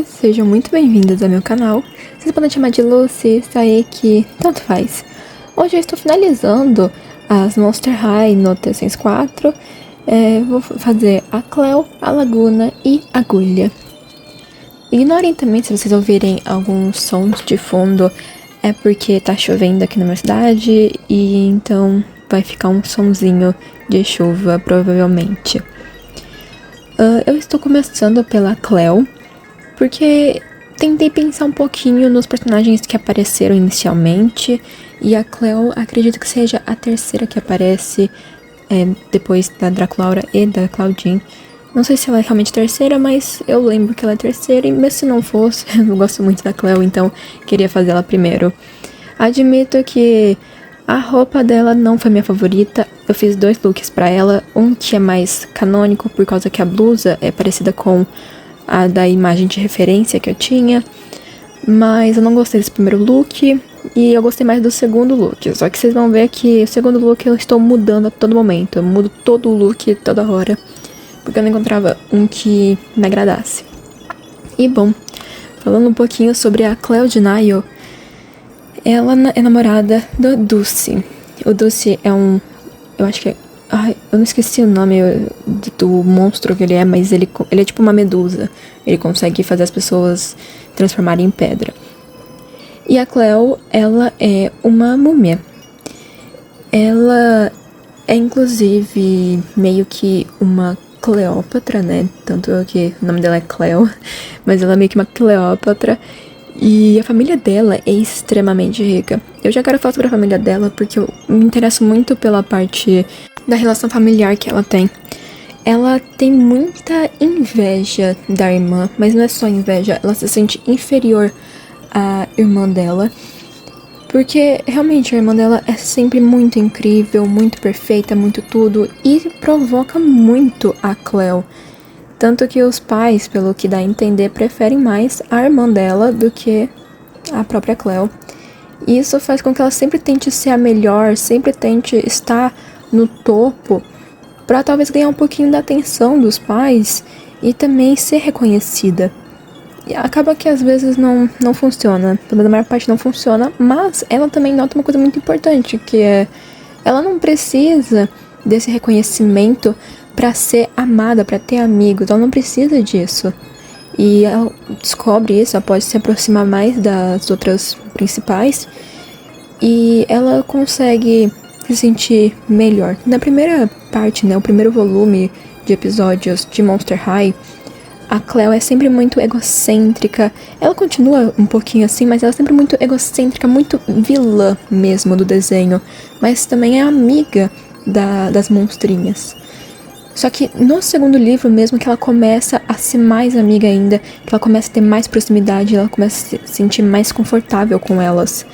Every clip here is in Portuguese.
sejam muito bem-vindas ao meu canal. Vocês podem chamar de Lucy, Saeki, tanto faz. Hoje eu estou finalizando as Monster High no T604. Vou fazer a Cleo, a Laguna e a Agulha. Ignorem também se vocês ouvirem alguns sons de fundo, é porque tá chovendo aqui na minha cidade e então vai ficar um sonzinho de chuva, provavelmente. Eu estou começando pela Cleo, porque tentei pensar um pouquinho nos personagens que apareceram inicialmente, e a Cleo acredito que seja a terceira que aparece depois da Draculaura e da Claudine. Não sei se ela é realmente terceira, mas eu lembro que ela é terceira, e mesmo se não fosse, eu gosto muito da Cleo, então queria fazer ela primeiro. Admito que a roupa dela não foi minha favorita. Eu fiz 2 looks pra ela, um que é mais canônico por causa que a blusa é parecida com a da imagem de referência que eu tinha, mas eu não gostei desse primeiro look e eu gostei mais do segundo look. Só que vocês vão ver que o segundo look eu estou mudando a todo momento, eu mudo todo o look toda hora, porque eu não encontrava um que me agradasse. E bom, falando um pouquinho sobre a Cleo de Nile, ela é namorada do Dulce. O Dulce é um... eu acho que é... eu não esqueci o nome do monstro que ele é, mas ele é tipo uma medusa. Ele consegue fazer as pessoas transformarem em pedra. E a Cleo, ela é uma múmia. Ela é inclusive meio que uma Cleópatra, né? Tanto que o nome dela é Cleo, mas ela é meio que uma Cleópatra. E a família dela é extremamente rica. Eu já quero falar sobre a família dela porque eu me interesso muito pela parte da relação familiar que ela tem. Ela tem muita inveja da irmã, mas não é só inveja, ela se sente inferior à irmã dela. Porque realmente a irmã dela é sempre muito incrível, muito perfeita, muito tudo, e provoca muito a Cleo. Tanto que os pais, pelo que dá a entender, preferem mais a irmã dela do que a própria Cleo. E isso faz com que ela sempre tente ser a melhor, sempre tente estar no topo, pra talvez ganhar um pouquinho da atenção dos pais e também ser reconhecida. E acaba que às vezes não funciona, pela maior parte não funciona, mas ela também nota uma coisa muito importante, que é, ela não precisa desse reconhecimento pra ser amada, pra ter amigos, ela não precisa disso. E ela descobre isso, ela pode se aproximar mais das outras principais, e ela consegue se sentir melhor. Na primeira parte, né, o primeiro volume de episódios de Monster High, a Cleo é sempre muito egocêntrica. Ela continua um pouquinho assim, mas ela é sempre muito egocêntrica, muito vilã mesmo do desenho, mas também é amiga das monstrinhas. Só que no segundo livro mesmo que ela começa a ser mais amiga ainda, que ela começa a ter mais proximidade, ela começa a se sentir mais confortável com elas.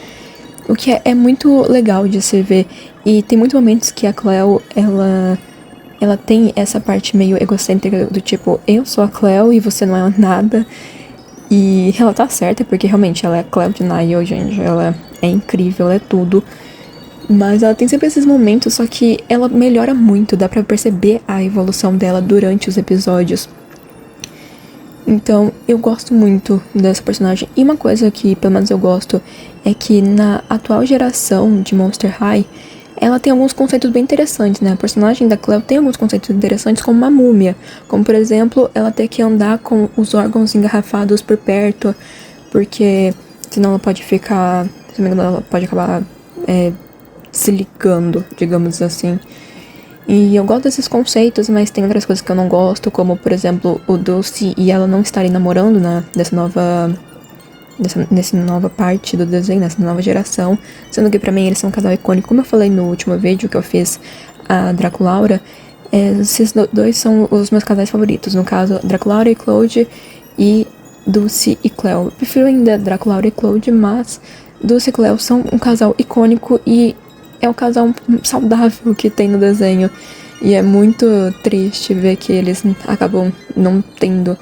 O que é muito legal de se ver. E tem muitos momentos que a Cleo, ela tem essa parte meio egocêntrica do tipo, eu sou a Cleo e você não é nada. E ela tá certa, porque realmente ela é a Cleo de Nile, gente. Ela é incrível, ela é tudo. Mas ela tem sempre esses momentos, só que ela melhora muito, dá pra perceber a evolução dela durante os episódios. Então, eu gosto muito dessa personagem. E uma coisa que, pelo menos eu gosto, é que na atual geração de Monster High, ela tem alguns conceitos bem interessantes, né? A personagem da Cleo tem alguns conceitos interessantes, como uma múmia. Como, por exemplo, ela ter que andar com os órgãos engarrafados por perto, porque senão ela pode ficar... se não me engano, ela pode acabar... se ligando, digamos assim. E eu gosto desses conceitos, mas tem outras coisas que eu não gosto, como, por exemplo, o Dulce e ela não estarem namorando nessa nova parte do desenho, nessa nova geração, sendo que pra mim eles são um casal icônico. Como eu falei no último vídeo que eu fiz a Draculaura, esses dois são os meus casais favoritos, no caso, Draculaura e Claude e Dulce e Cleo. Eu prefiro ainda Draculaura e Claude, mas Dulce e Cleo são um casal icônico e é o casal saudável que tem no desenho. E é muito triste ver que eles acabam não tendo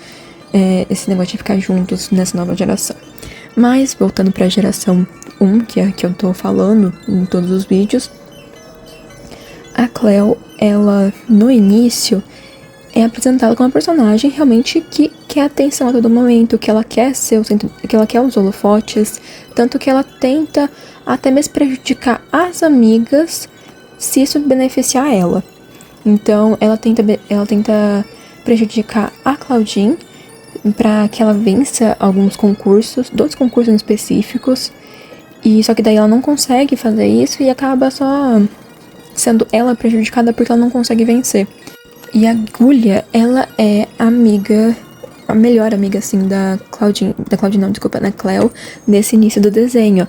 esse negócio de ficar juntos nessa nova geração. Mas, voltando pra geração 1, que é a que eu tô falando em todos os vídeos, a Cleo, ela, no início, é apresentá-la como uma personagem realmente que quer atenção a todo momento, que ela quer ser o centro, que ela quer os holofotes, tanto que ela tenta até mesmo prejudicar as amigas se isso beneficiar ela. Então ela tenta prejudicar a Claudine para que ela vença alguns concursos, 2 concursos específicos, e só que daí ela não consegue fazer isso e acaba só sendo ela prejudicada porque ela não consegue vencer. E a Agulha, ela é amiga, a melhor amiga, assim, da Cleo, nesse início do desenho.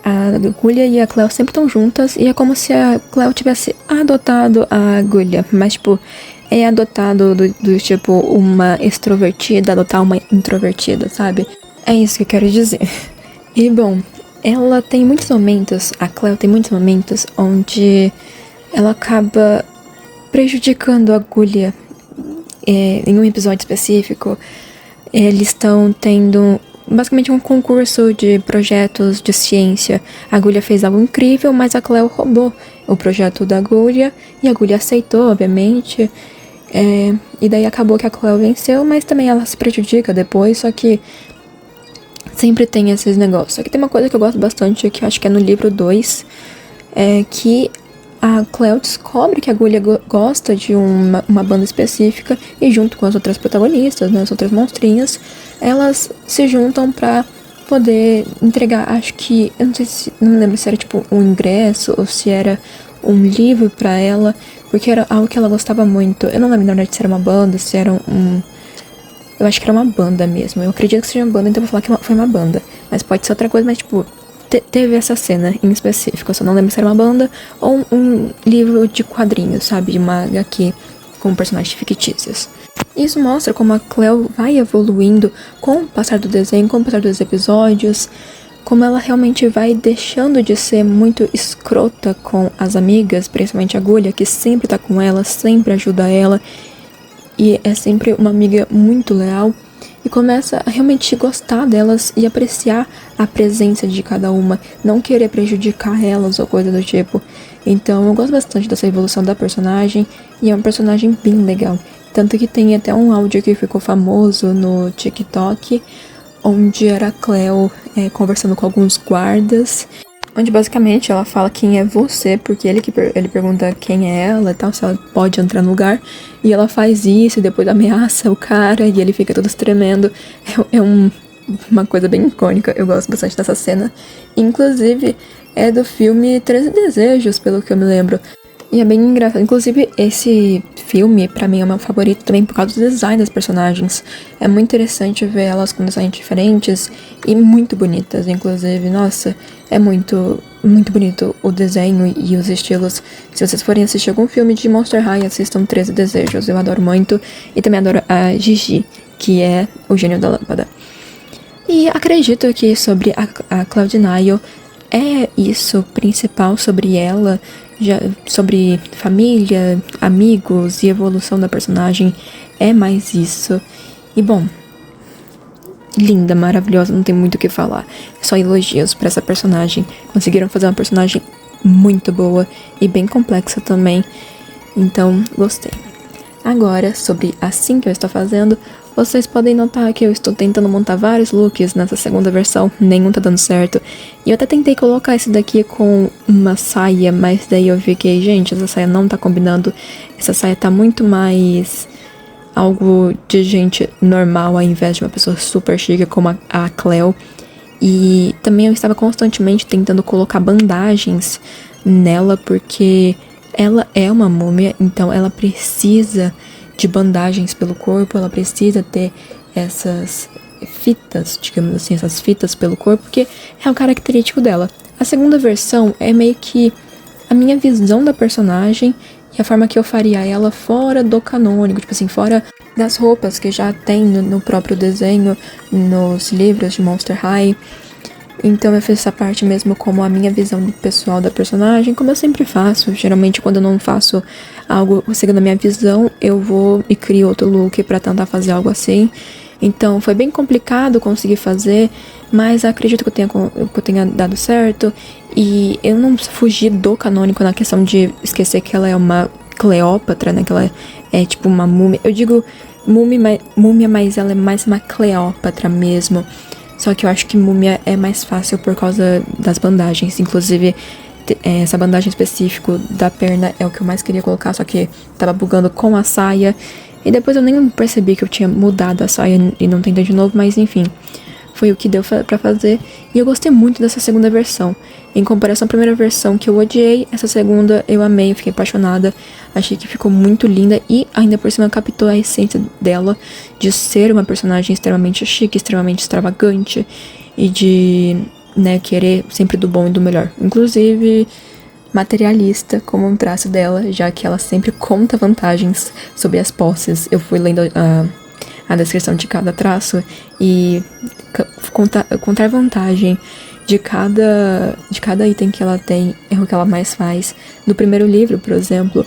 A Agulha e a Cleo sempre estão juntas e é como se a Cleo tivesse adotado a Agulha, mas, tipo, é adotado do tipo, uma extrovertida adotar uma introvertida, sabe? É isso que eu quero dizer. E, bom, ela tem muitos momentos, a Cleo tem muitos momentos onde ela acaba prejudicando a Agulha. Em um episódio específico, eles estão tendo basicamente um concurso de projetos de ciência. A Agulha fez algo incrível, mas a Cleo roubou o projeto da Agulha e a Agulha aceitou, obviamente. E daí acabou que a Cleo venceu, mas também ela se prejudica depois, só que sempre tem esses negócios. Só que tem uma coisa que eu gosto bastante, que eu acho que é no livro 2, que a Cleo descobre que a Agulha gosta de uma banda específica e junto com as outras protagonistas, né, as outras monstrinhas, elas se juntam pra poder entregar, acho que, eu não me lembro se era tipo um ingresso ou se era um livro pra ela, porque era algo que ela gostava muito. Eu não lembro na verdade se era uma banda, se era eu acho que era uma banda mesmo. Eu acredito que seja uma banda, então eu vou falar que foi uma banda. Mas pode ser outra coisa, mas tipo, teve essa cena em específico. Eu só não lembro se era uma banda ou um livro de quadrinhos, sabe? De uma HQ com personagens fictícios. Isso mostra como a Cleo vai evoluindo com o passar do desenho, com o passar dos episódios. Como ela realmente vai deixando de ser muito escrota com as amigas, principalmente a Agulha, que sempre tá com ela, sempre ajuda ela. E é sempre uma amiga muito leal. E começa a realmente gostar delas e apreciar a presença de cada uma. Não querer prejudicar elas ou coisa do tipo. Então eu gosto bastante dessa evolução da personagem. E é um personagem bem legal. Tanto que tem até um áudio que ficou famoso no TikTok, onde era a Cleo conversando com alguns guardas, onde basicamente ela fala quem é você, porque ele pergunta quem é ela e tal, se ela pode entrar no lugar, e ela faz isso e depois ameaça o cara e ele fica todo tremendo. Uma coisa bem icônica, eu gosto bastante dessa cena. Inclusive é do filme 13 Desejos, pelo que eu me lembro. E é bem engraçado. Inclusive, esse filme, pra mim, é o meu favorito também por causa do design das personagens. É muito interessante ver elas com designs diferentes e muito bonitas, inclusive. Nossa, é muito, muito bonito o desenho e os estilos. Se vocês forem assistir algum filme de Monster High, assistam 13 Desejos. Eu adoro muito. E também adoro a Gigi, que é o gênio da lâmpada. E acredito que sobre a Cloud Nile é isso principal sobre ela. Sobre família, amigos e evolução da personagem, é mais isso. E bom, linda, maravilhosa, não tem muito o que falar. Só elogios pra essa personagem. Conseguiram fazer uma personagem muito boa e bem complexa também. Então, gostei. Agora, sobre assim que eu estou fazendo, vocês podem notar que eu estou tentando montar vários looks nessa segunda versão, nenhum tá dando certo. E eu até tentei colocar esse daqui com uma saia, mas daí eu fiquei, gente, essa saia não tá combinando. Essa saia tá muito mais algo de gente normal, ao invés de uma pessoa super chique como a Cleo. E também eu estava constantemente tentando colocar bandagens nela, porque ela é uma múmia, então ela precisa de bandagens pelo corpo, ela precisa ter essas fitas, digamos assim, essas fitas pelo corpo, porque é o característico dela. A segunda versão é meio que a minha visão da personagem e a forma que eu faria ela fora do canônico, tipo assim, fora das roupas que já tem no próprio desenho, nos livros de Monster High. Então eu fiz essa parte mesmo como a minha visão pessoal da personagem, como eu sempre faço. Geralmente quando eu não faço algo seguindo a minha visão, eu vou e crio outro look pra tentar fazer algo assim. Então foi bem complicado conseguir fazer, mas acredito que eu tenha dado certo. E eu não fugi do canônico na questão de esquecer que ela é uma Cleópatra, né? Que ela é tipo uma múmia. Eu digo múmia, mas ela é mais uma Cleópatra mesmo. Só que eu acho que múmia é mais fácil por causa das bandagens. Inclusive, essa bandagem específica da perna é o que eu mais queria colocar, só que tava bugando com a saia. E depois eu nem percebi que eu tinha mudado a saia e não tentei de novo, mas enfim. Foi o que deu pra fazer. E eu gostei muito dessa segunda versão. Em comparação à primeira versão, que eu odiei, essa segunda eu amei, eu fiquei apaixonada. Achei que ficou muito linda e ainda por cima captou a essência dela de ser uma personagem extremamente chique, extremamente extravagante e de, né, querer sempre do bom e do melhor. Inclusive materialista como um traço dela, já que ela sempre conta vantagens sobre as posses. Eu fui lendo a descrição de cada traço e contar vantagem de cada item que ela tem é o que ela mais faz. No primeiro livro, por exemplo,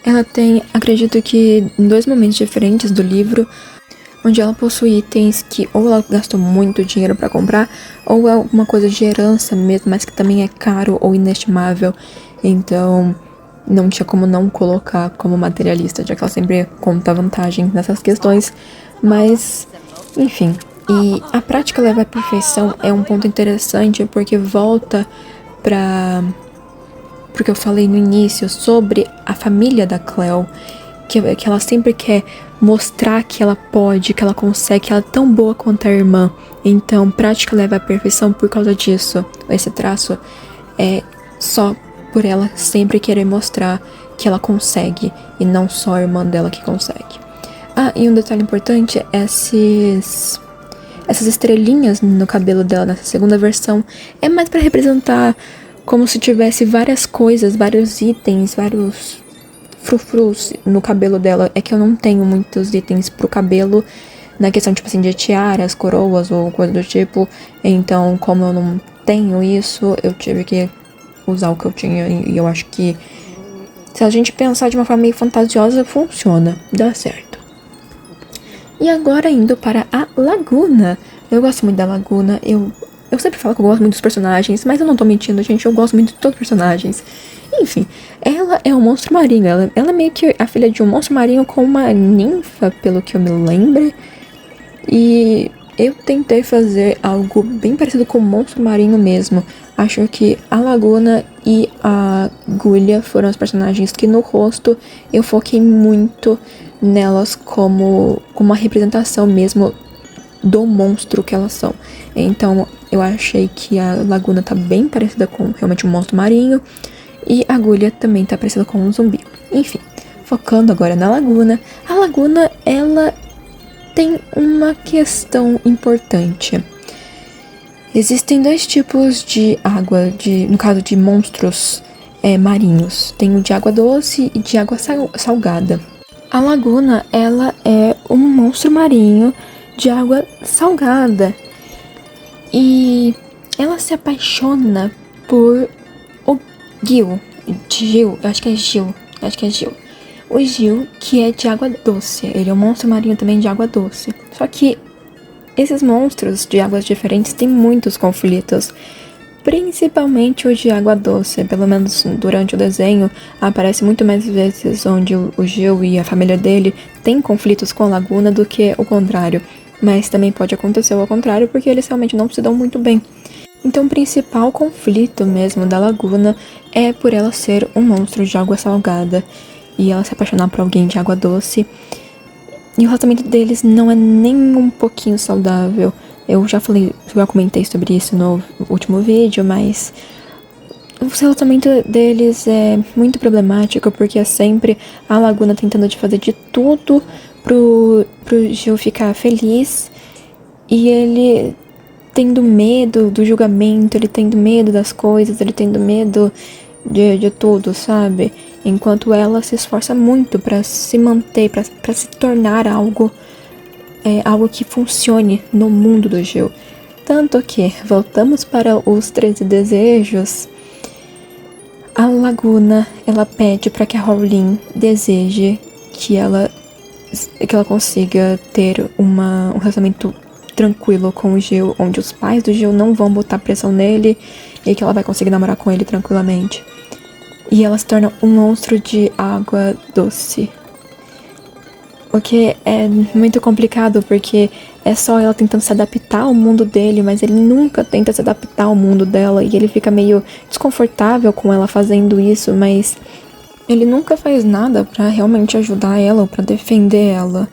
ela tem, acredito que em 2 momentos diferentes do livro, onde ela possui itens que ou ela gastou muito dinheiro pra comprar, ou é alguma coisa de herança mesmo, mas que também é caro ou inestimável. Então, não tinha como não colocar como materialista, já que ela sempre conta vantagem nessas questões. Mas, enfim. E a prática leva à perfeição é um ponto interessante, porque volta porque eu falei no início sobre a família da Cleo, que ela sempre quer mostrar que ela pode, que ela consegue, que ela é tão boa quanto a irmã. Então, prática leva à perfeição por causa disso. Esse traço é só por ela sempre querer mostrar que ela consegue, e não só a irmã dela que consegue. Ah, e um detalhe importante, essas estrelinhas no cabelo dela nessa segunda versão é mais pra representar como se tivesse várias coisas, vários itens, vários frufrus no cabelo dela. É que eu não tenho muitos itens pro cabelo, na questão, tipo assim, de tiaras, coroas ou coisa do tipo. Então, como eu não tenho isso, eu tive que usar o que eu tinha. E eu acho que se a gente pensar de uma forma meio fantasiosa, funciona, dá certo. E agora indo para a Laguna. Eu gosto muito da Laguna. Eu sempre falo que eu gosto muito dos personagens, mas eu não tô mentindo, gente. Eu gosto muito de todos os personagens. Enfim, ela é um monstro marinho. Ela é meio que a filha de um monstro marinho com uma ninfa, pelo que eu me lembro. E eu tentei fazer algo bem parecido com o monstro marinho mesmo. Acho que a Laguna e a Gullia foram os personagens que no rosto eu foquei muito nelas como uma representação mesmo do monstro que elas são. Então eu achei que a Laguna tá bem parecida com realmente um monstro marinho e a Gullia também tá parecida com um zumbi. Enfim, focando agora na Laguna. A Laguna, ela tem uma questão importante. Existem 2 tipos de água, no caso de monstros marinhos. Tem o de água doce e de água salgada. A Laguna, ela é um monstro marinho de água salgada. E ela se apaixona por o Gil, acho que é Gil. O Gil, que é de água doce. Ele é um monstro marinho também de água doce. Só que esses monstros de águas diferentes têm muitos conflitos. Principalmente o de água doce, pelo menos durante o desenho, aparece muito mais vezes onde o Gil e a família dele têm conflitos com a Laguna do que o contrário. Mas também pode acontecer ao contrário, porque eles realmente não se dão muito bem. Então o principal conflito mesmo da Laguna é por ela ser um monstro de água salgada e ela se apaixonar por alguém de água doce. E o relacionamento deles não é nem um pouquinho saudável. Eu já comentei sobre isso no último vídeo, mas o relacionamento deles é muito problemático, porque é sempre a Laguna tentando de fazer de tudo pro Gil ficar feliz, e ele tendo medo do julgamento, ele tendo medo das coisas, ele tendo medo de tudo, sabe? Enquanto ela se esforça muito pra se manter, pra se tornar algo que funcione no mundo do Gil. Tanto que, voltamos para os 13 desejos, a Laguna, ela pede para que a Rowling deseje que ela consiga ter um relacionamento tranquilo com o Gil, onde os pais do Gil não vão botar pressão nele e que ela vai conseguir namorar com ele tranquilamente. e ela se torna um monstro de água doce. O que é muito complicado, porque é só ela tentando se adaptar ao mundo dele, mas ele nunca tenta se adaptar ao mundo dela, e ele fica meio desconfortável com ela fazendo isso, mas ele nunca faz nada pra realmente ajudar ela ou pra defender ela.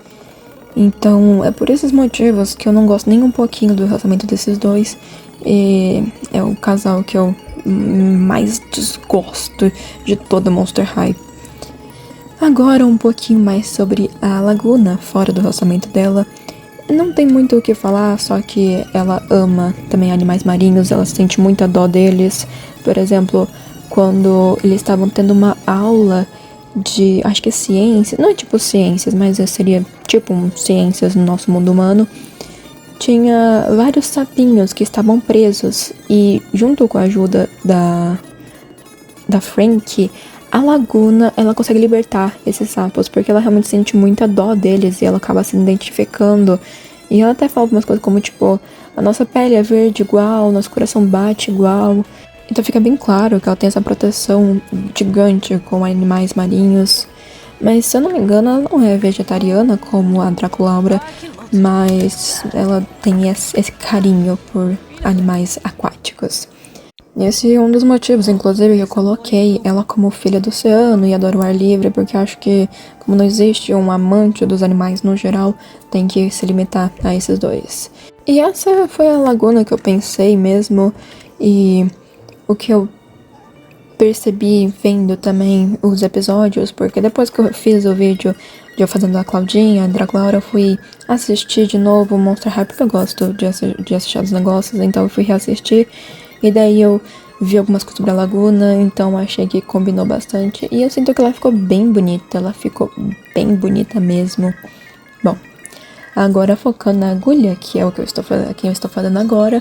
Então, é por esses motivos que eu não gosto nem um pouquinho do relacionamento desses dois. E é o casal que eu mais desgosto de todo Monster High. Agora um pouquinho mais sobre a Laguna, fora do relacionamento dela. Não tem muito o que falar, só que ela ama também animais marinhos, ela sente muita dó deles. Por exemplo, quando eles estavam tendo uma aula de, acho que é ciência, não é tipo ciências, mas seria tipo ciências no nosso mundo humano. Tinha vários sapinhos que estavam presos e junto com a ajuda da Frank, a Laguna, ela consegue libertar esses sapos, porque ela realmente sente muita dó deles e ela acaba se identificando. E ela até fala algumas coisas como, tipo, a nossa pele é verde igual, nosso coração bate igual. Então fica bem claro que ela tem essa proteção gigante com animais marinhos. Mas, se eu não me engano, ela não é vegetariana como a Draculaura, mas ela tem esse carinho por animais aquáticos. Esse é um dos motivos, inclusive, que eu coloquei ela como filha do oceano e adora o ar livre, porque eu acho que, como não existe um amante dos animais no geral, tem que se limitar a esses dois. E essa foi a Laguna que eu pensei mesmo, e o que eu percebi vendo também os episódios, porque depois que eu fiz o vídeo de eu fazendo a Claudinha, a Draculaura, eu fui assistir de novo o Monster High, porque eu gosto de assistir os negócios, então eu fui reassistir. E daí eu vi algumas coisas sobre a Laguna, então achei que combinou bastante. E eu sinto que ela ficou bem bonita, bem bonita mesmo. Bom, agora focando na agulha, que é o que eu estou fazendo agora.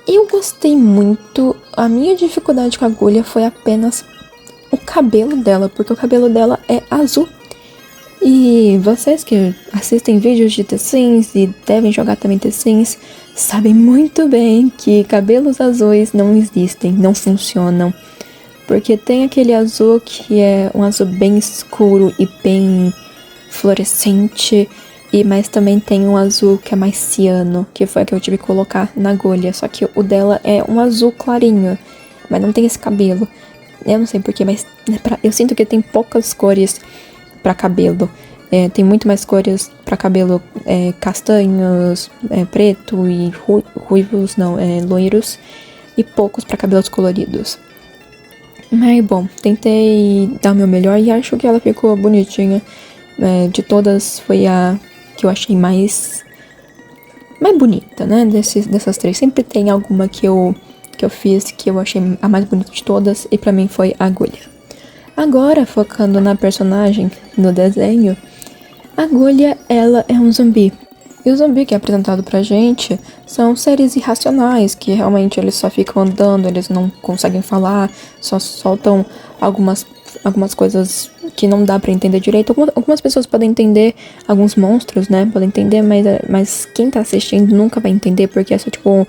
Eu gostei muito, a minha dificuldade com a agulha foi apenas o cabelo dela, porque o cabelo dela é azul. E vocês que assistem vídeos de The Sims e devem jogar também The Sims, sabem muito bem que cabelos azuis não existem, não funcionam. Porque tem aquele azul que é um azul bem escuro e bem fluorescente, mas também tem um azul que é mais ciano, que foi a que eu tive que colocar na agulha. Só que o dela é um azul clarinho, mas não tem esse cabelo. Eu não sei porquê, mas eu sinto que tem poucas cores pra cabelo. Tem muito mais cores pra cabelo castanhos, preto e ruivos, não, loiros, e poucos pra cabelos coloridos. Mas bom, tentei dar o meu melhor e acho que ela ficou bonitinha. De todas foi a que eu achei mais bonita, né? Dessas três. Sempre tem alguma que eu fiz que eu achei a mais bonita de todas, e pra mim foi a agulha. Agora, focando na personagem, no desenho, a agulha, ela é um zumbi. E o zumbi que é apresentado pra gente são seres irracionais, que realmente eles só ficam andando, eles não conseguem falar, só soltam algumas coisas que não dá pra entender direito. Algumas pessoas podem entender, alguns monstros, né, podem entender, mas quem tá assistindo nunca vai entender, porque é só tipo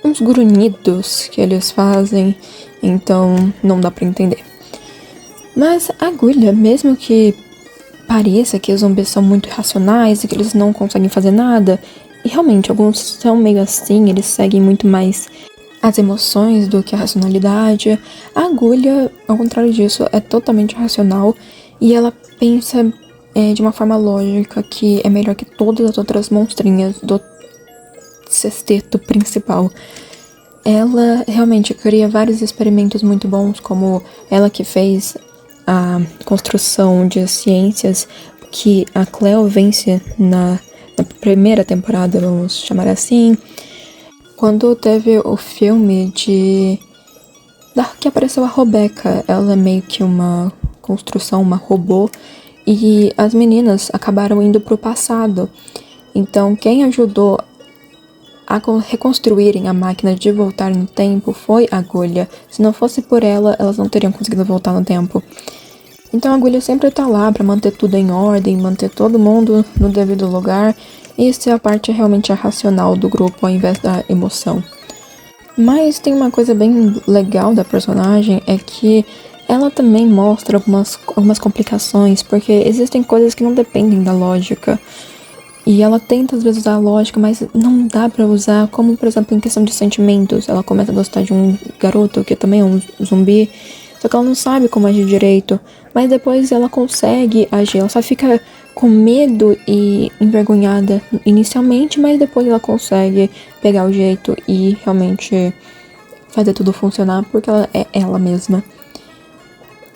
uns grunhidos que eles fazem, então não dá pra entender. Mas a agulha, mesmo que pareça que os zumbis são muito irracionais e que eles não conseguem fazer nada, e realmente alguns são meio assim, eles seguem muito mais as emoções do que a racionalidade, a agulha, ao contrário disso, é totalmente racional e ela pensa de uma forma lógica que é melhor que todas as outras monstrinhas do sexteto principal. Ela realmente cria vários experimentos muito bons, como ela que fez a construção de ciências que a Cleo vence na primeira temporada, vamos chamar assim. Quando teve o filme que apareceu a Rebecca, ela é meio que uma construção, uma robô, e as meninas acabaram indo pro passado. Então quem ajudou a reconstruírem a máquina de voltar no tempo foi a agulha. Se não fosse por ela, elas não teriam conseguido voltar no tempo. Então a agulha sempre tá lá pra manter tudo em ordem, manter todo mundo no devido lugar. E isso é a parte realmente racional do grupo, ao invés da emoção. Mas tem uma coisa bem legal da personagem, é que ela também mostra algumas complicações, porque existem coisas que não dependem da lógica. E ela tenta às vezes usar a lógica, mas não dá pra usar, como por exemplo em questão de sentimentos. Ela começa a gostar de um garoto que também é um zumbi, só que ela não sabe como agir direito. Mas depois ela consegue agir, ela só fica com medo e envergonhada inicialmente, mas depois ela consegue pegar o jeito e realmente fazer tudo funcionar, porque ela é ela mesma.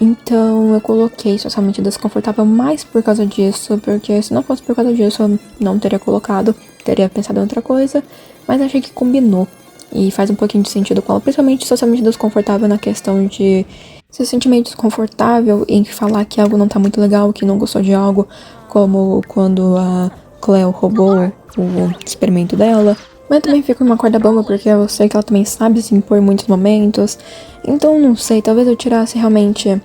Então eu coloquei socialmente desconfortável mais por causa disso, porque se não fosse por causa disso eu não teria colocado, teria pensado em outra coisa, mas achei que combinou e faz um pouquinho de sentido com ela, principalmente socialmente desconfortável na questão de se sentir meio desconfortável em falar que algo não tá muito legal, que não gostou de algo, como quando a Cleo roubou o experimento dela. Mas eu também fico numa corda bamba porque eu sei que ela também sabe se impor em muitos momentos. Então, não sei, talvez eu tirasse realmente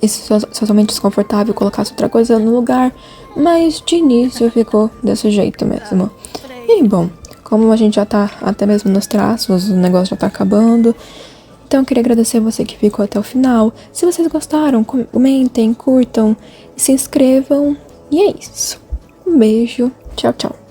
esse socialmente desconfortável e colocasse outra coisa no lugar. Mas de início ficou desse jeito mesmo. E bom, como a gente já tá até mesmo nos traços, o negócio já tá acabando. Então eu queria agradecer você que ficou até o final. Se vocês gostaram, comentem, curtam e se inscrevam. E é isso. Um beijo. Tchau, tchau.